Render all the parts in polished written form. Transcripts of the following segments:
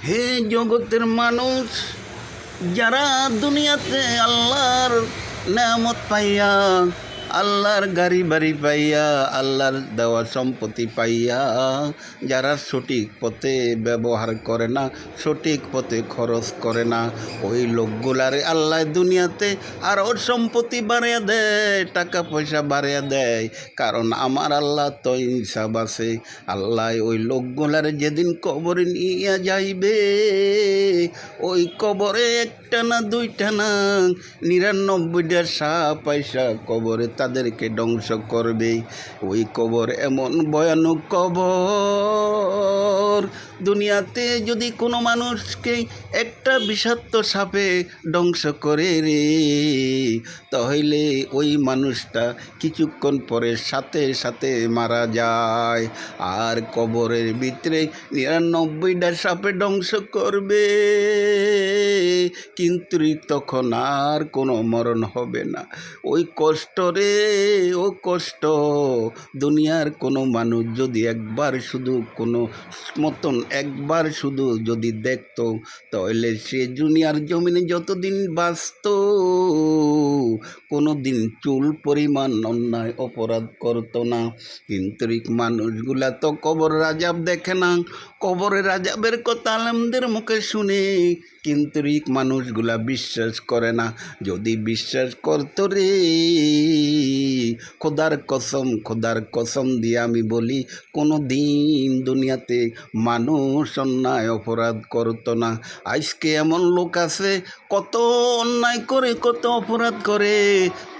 হে জগতের মানুষ, যারা দুনিয়াতে আল্লাহর নেয়ামত পাইয়া, আল্লাহর গাড়ি বাড়ি পাইয়া, আল্লাহর দেওয়া সম্পত্তি পাইয়া যারা সঠিক পথে ব্যবহার করে না, সঠিক পথে খরচ করে না, ওই লোকগুলারে আল্লাহ দুনিয়াতে আরও সম্পত্তি বাড়িয়ে দেয়, টাকা পয়সা বাড়িয়ে দেয়। কারণ আমার আল্লাহ তো ইনসাফ আছে। আল্লাহ ওই লোকগুলারে যেদিন কবরে নিয়ে যাইবে, ওই কবরে একটা না দুইটা না 99টা সাপ পয়সা কবরে তাদেরকে ধ্বংস করবে। ওই কবর এমন ভয়ানক কবর, দুনিয়াতে যদি কোনো মানুষকে একটা বিষাক্ত সাপে ধ্বংস করে রে, তাহলে ওই মানুষটা কিছুক্ষণ পরে সাথে সাথে মারা যায়। আর কবরের ভিতরে 99টা সাপে ধ্বংস করবে, কিন্তু তখন আর কোনো মরণ হবে না। ওই কষ্ট রে, ও কষ্ট। দুনিয়ার কোনো মানুষ যদি একবার শুধু কোনো মতন একবার শুধু যদি দেখতো, তাহলে সে দুনিয়ার জমিনে যতদিন বাঁচত কোনো দিন চুল পরিমাণ অন্যায় অপরাধ করতো না। কিন্তু মানুষগুলা তো কবর আযাব দেখে না, কবরের আযাবের কথা আলেমদের মুখে শুনে, কিন্তু মানুষগুলা বিশ্বাস করে না। যদি বিশ্বাস করতো রে, খোদার কসম দিয়ে আমি বলি, কোনো দিন দুনিয়াতে মানুষ অন্যায় অপরাধ করতো না। আজকে এমন লোক আছে কত অন্যায় করে, কত অপরাধ করে,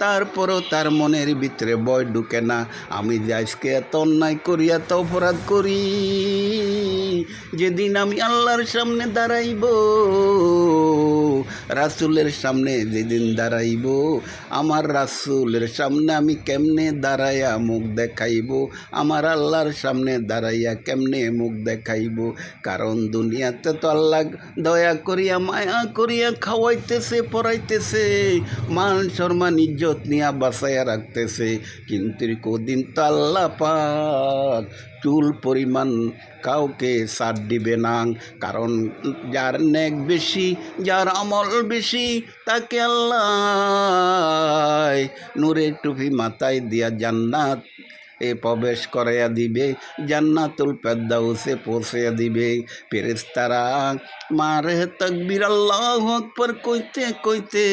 তারপরও তার মনের ভিতরে ভয় ঢুকে না। আমি যে আজকে এত অন্যায় করি, এত অপরাধ করি, যেদিন আমি আল্লাহর সামনে দাঁড়াইব, রাসূলের সামনে যেদিন দাঁড়াইব, আমার রাসূলের সামনে আমি কেমনে দাঁড়াইয়া মুখ দেখাইব, আমার আল্লাহর সামনে দাঁড়াইয়া কেমনে মুখ দেখাইব। কারণ দুনিয়াতে তো আল্লাহ দয়া করিয়া মায়া করিয়া খাওয়াইতেছে, পড়াইতেছে, মান সম্মান ইজ্জত নিয়ে বাঁচাইয়া রাখতেছে। কিন্তু কদিন তো আল্লাহ পাক চুল পরিমাণ কাউকে ছাড় দিবে না। কারণ যার নেক বেশি, যার আমল বেশি, তাকে আল্লাহ নূরের টুপি মাথায় দিয়া জান্নাত প্রবেশ করাইয়া দিবে, জান্নাতুল ফেরদাউসে পৌঁছাইয়া দিবে। ফেরেশতারা মারে তাকবীর আল্লাহু আকবার কইতে কইতে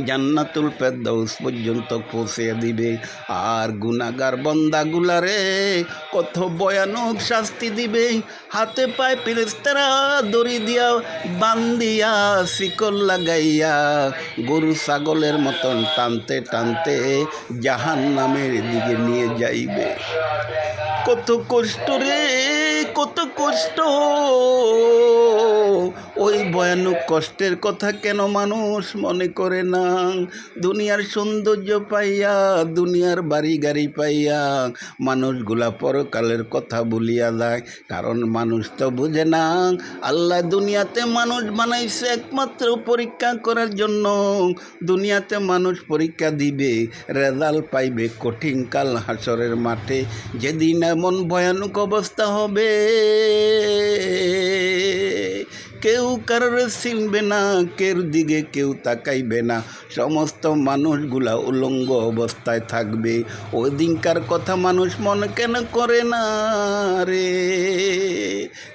জান্নাতুল ফেরদাউস পর্যন্ত পৌঁছে দিবে। আর গুনাহগার বান্দাগুলারে কত ভয়ানক শাস্তি দিবে। হাতে পায়ে ফেরেশতারা দড়ি দিয়া বান্ধিয়া, শিকল লাগাইয়া, গরু ছাগলের মতন টানতে টানতে জাহান্নামের দিকে নিয়ে যাইবে। কত কষ্ট রে, কত কষ্ট। ওই ভয়ানক কষ্টের কথা কেন মানুষ মনে করে না? দুনিয়ার সৌন্দর্য পাইয়া, দুনিয়ার বাড়ি গাড়ি পাইয়া মানুষগুলা পরকালের কথা ভুলিয়া যায়। কারণ মানুষ তো বুঝে না, আল্লাহ দুনিয়াতে মানুষ বানাইছে একমাত্র পরীক্ষা করার জন্য। দুনিয়াতে মানুষ পরীক্ষা দিবে, রেজাল্ট পাইবে কঠিন কাল হাসরের মাঠে, যেদিন এমন ভয়ানক অবস্থা হবে, কেউ কারোর চিনবে না, কেউ দিকে কেউ তাকাইবে না, সমস্ত মানুষগুলা উলঙ্গ অবস্থায় থাকবে। ওই দিনকার কথা মানুষ মনে কেন করে না রে?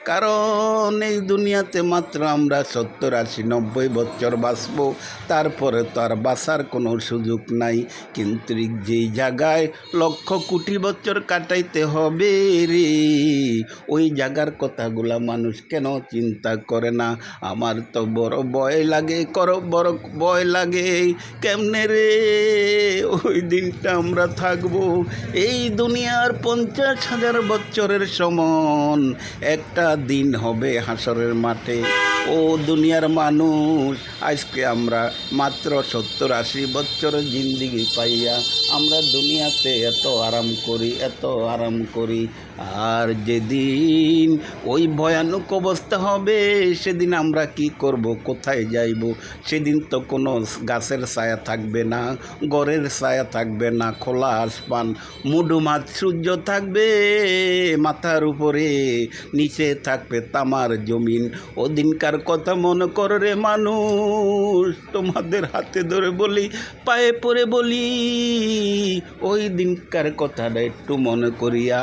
কারণ এই দুনিয়াতে মাত্র আমরা 70, 80, 90 বছর বাঁচবো, তারপরে তো আর বাঁচার কোনো সুযোগ নাই। কিন্তু যেই জায়গায় লক্ষ কোটি বছর কাটাইতে হবে রে, ওই জায়গার কথাগুলা মানুষ কেন চিন্তা করে না? আমার তো বড় ভয় লাগে, বড় ভয় লাগে। কেমনে রে ওই দিনটা আমরা থাকবো? এই দুনিয়ার 50,000 বছরের সমান একটা দিন হবে হাসরের মাঠে। ও দুনিয়ার মানুষ, আজকে আমরা মাত্র 70-80 বছর জিন্দিগি পাইয়া আমরা দুনিয়াতে এত আরাম করি, এত আরাম করি। আর যেদিন ওই ভয়ানক অবস্থা হবে, সেদিন আমরা কি করব, কোথায় যাইব? সেদিন তো কোনো গাছের ছায়া থাকবে না, ঘরের ছায়া থাকবে না, খোলা আসমান, মুডুমাত সূর্য থাকবে মাথার উপরে, নিচে থাকবে তামার জমিন। ওদিনকার কথা মনে কর রে মানুষ, তোমাদের হাতে ধরে বলি, পায়ে পড়ে বলি, ওই দিনকার কথাটা একটু মনে করিয়া